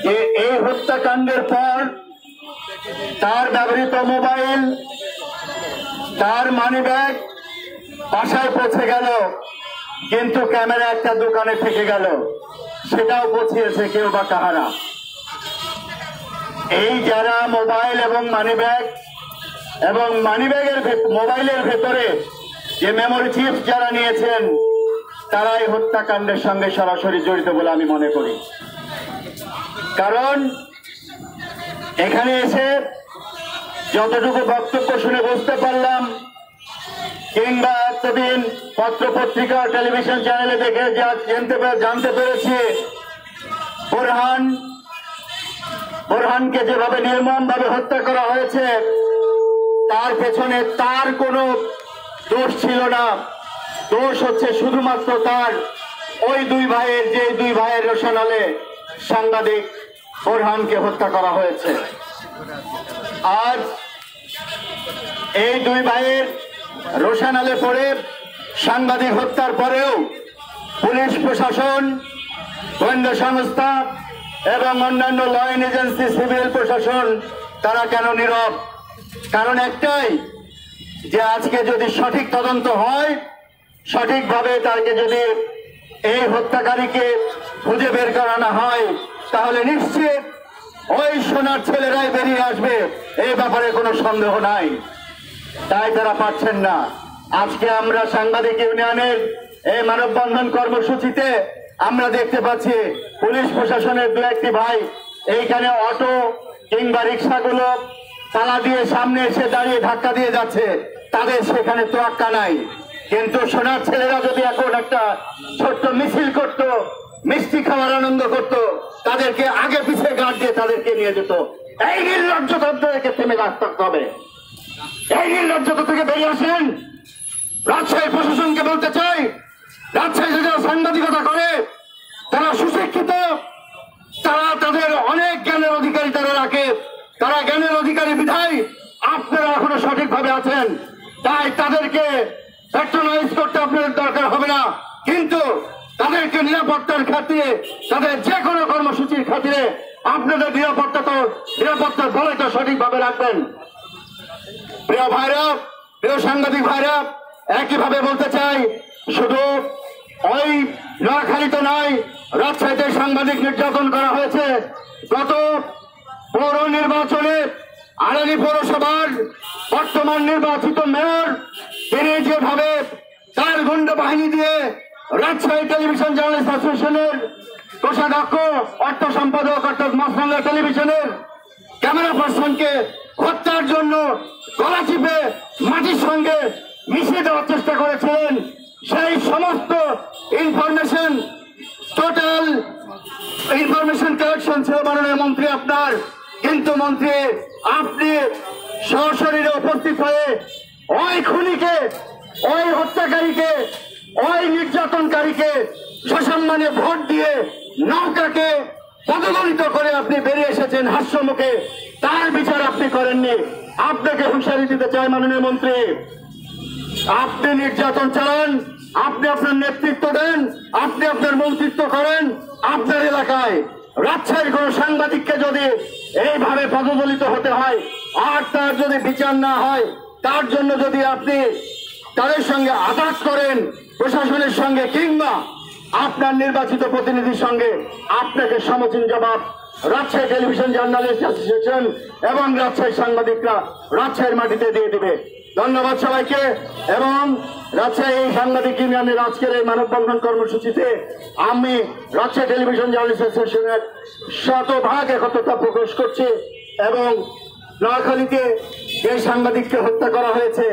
যে এই হত্যাকাণ্ডের পর তার ব্যবহৃত মোবাইল, তার মানিব্যাগ বাসায় পৌঁছে গেল, কিন্তু ক্যামেরা একটা দোকানে থেকে গেল, সেটাও পৌঁছিয়েছে কেউ বা কাহারা। এই যারা মোবাইল এবং মানিব্যাগ এবং মোবাইলের ভেতরে যে মেমোরি চিপস যারা নিয়েছেন তারাই হত্যাকাণ্ডের সঙ্গে সরাসরি জড়িত বলে আমি মনে করি। কারণ এখানে এসে যতটুকু বক্তব্য শুনে বুঝতে পারলাম কিংবা এতদিন পত্র পত্রিকা টেলিভিশন চ্যানেলে দেখে জানতে পেরেছি বোরহানকে যেভাবে নির্মমভাবে হত্যা করা হয়েছে তার পেছনে তার কোনো দোষ ছিল না। দোষ হচ্ছে শুধুমাত্র তার ওই দুই ভাইয়ের রোশনালে সাংবাদিক বোরহানকে হত্যা করা হয়েছে। আজ এই দুই ভাইয়ের রোশনালে পড়ে সাংবাদিক হত্যার পরেও পুলিশ প্রশাসন, গোয়েন্দা সংস্থা এবং অন্যান্য ল এজেন্সি, সিভিল প্রশাসন তারা কেন নীরব? কারণ একটাই, যে আজকে যদি সঠিক তদন্ত হয়, সঠিকভাবে তাকে যদি এই হত্যাকারীকে খুঁজে বের করানো হয়, তাহলে নিশ্চিত ওই সোনার ছেলেরাই বেরিয়ে আসবে, এই ব্যাপারে কোনো সন্দেহ নাই। তাই তারা পাচ্ছেন না। আজকে আমরা সাংবাদিক ইউনিয়নের এই মানববন্ধন কর্মসূচিতে আমরা দেখতে পাচ্ছি পুলিশ প্রশাসনের 2-1টি ভাই এইখানে অটো কিংবা রিক্সাগুলো তালা দিয়ে সামনে এসে দাঁড়িয়ে ধাক্কা দিয়ে যাচ্ছে, তাদের সেখানে তোয়াক্কা নাই। কিন্তু সোনার ছেলেরা যদি এখন একটা ছোট্ট মিছিল করত, মিষ্টি খাওয়ার আনন্দ করত, তাদেরকে আগে পিছিয়ে গার্ড দিয়ে তাদেরকে নিয়ে যেত। এই নির্লজ্জতাকে থেমে রাখতে হবে। এই নির্লজ্জতা থেকে বেরিয়ে আসেন। রাজশাহী প্রশাসনকে বলতে চাই, রাজশাহীতে যারা সাংবাদিকতা করে তারা সুশিক্ষিত, তারা তাদের অনেক জ্ঞানের অধিকারী তারা রাখে, তারা জ্ঞানের অধিকারী বিধায় আপনারা এখনো সঠিকভাবে আছেন। তাই তাদেরকে প্যাট্রোনাইজ করতে আপনাদের দরকার হবে না, কিন্তু তাদেরকে নিরাপত্তার খাতিরে, তাদের যে কোনো কর্মসূচির খাতিরে আপনাদের নিরাপত্তার বলয়টা সঠিকভাবে রাখবেন। প্রিয় ভাইরা, প্রিয় সাংবাদিক ভাইরা, একইভাবে বলতে চাই, শুধু ওই নোয়াখালীতে নয়, রাজশাহীতে সাংবাদিক নির্যাতন করা হয়েছে। গত পৌর নির্বাচনে আড়ানি পৌরসভার বর্তমান নির্বাচিত মেয়র, তিনি যেভাবে তার গুন্ডা বাহিনী দিয়ে রাজশাহী টেলিভিশন জার্নালিস্ট অ্যাসোসিয়েশনের কোষাধ্যক্ষ, অর্থ সম্পাদক অর্থাৎ মাস বাংলা টেলিভিশনের ক্যামেরা পার্সনকে হত্যার জন্য গলা চিপে মাটির সঙ্গে মিশিয়ে দেওয়ার চেষ্টা করেছিলেন, সেই সমস্ত ইনফরমেশন, টোটাল ইনফরমেশন কালেকশন ছিল মাননীয় মন্ত্রী আপনার। কিন্তু মন্ত্রী, আপনি সশরীরে উপস্থিত হয়ে ওই খুনিকে, ওই হত্যাকারীকে, ওই নির্যাতনকারীকে সসম্মানে ভোট দিয়ে নৌকাকে পদদলিত করে আপনি বেরিয়ে এসেছেন হাস্যমুখে। তার বিচার আপনি করেননি। আপনাকে হুঁশিয়ারি দিতে চাই মাননীয় মন্ত্রী, আপনি নির্যাতন চালান, আপনি আপনার নেতৃত্ব দেন, আপনি আপনার মন্ত্রিত্ব করেন আপনার এলাকায়। রাজশাহীর কোন সাংবাদিককে যদি এইভাবে পদদলিত হতে হয় আর তার যদি বিচার না হয়, তার জন্য যদি আপনি তাদের সঙ্গে আঘাত করেন, প্রশাসনের সঙ্গে কিংবা আপনার নির্বাচিত প্রতিনিধির সঙ্গে, আপনাকে সমীচীন জবাব রাজশাহী টেলিভিশন জার্নালিস্ট অ্যাসোসিয়েশন এবং রাজশাহী সাংবাদিকরা রাজশাহীর মাটিতে দিয়ে দিবে। ধন্যবাদ সবাইকে। এবং রাজশাহী সাংবাদিক ইউনিয়নের আজকের এই মানববন্ধন কর্মসূচিতে আমি রাজশাহী টেলিভিশন জার্নালিস্ট অ্যাসোসিয়েশনের শতভাগ একত্রতা প্রকাশ করছি। এবং নোয়াখালীতে যে সাংবাদিককে হত্যা করা হয়েছে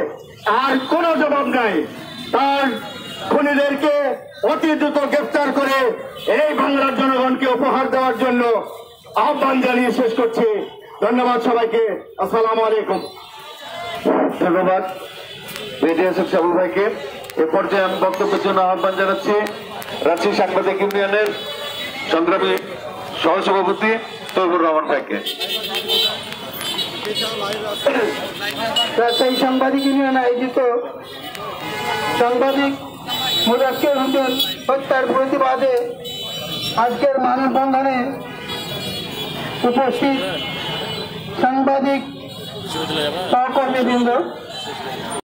আর কোনো জবাব নাই, তার খুনিদেরকে অতি দ্রুত গ্রেফতার করে এই বাংলার জনগণকে উপহার দেওয়ার জন্য আহ্বান জানিয়ে শেষ করছি। ধন্যবাদ সবাইকে। আসসালামু আলাইকুম। ধন্যবাদ বিডিএসএফ সাবুল ভাইকে। এ পর্যায়ে আমি বক্তব্যের জন্য আহ্বান জানাচ্ছি রাজশাহী সাংবাদিক ইউনিয়নের সংগ্রামী সহসভাপতি তৈবুর রহমান ভাইকে। রাজশাহী সাংবাদিক ইউনিয়ন আয়োজিত সাংবাদিক মুজাক্কের হোসেন হত্যার প্রতিবাদে আজকের মানববন্ধনে উপস্থিত সাংবাদিক সহকর্মীবৃন্দ,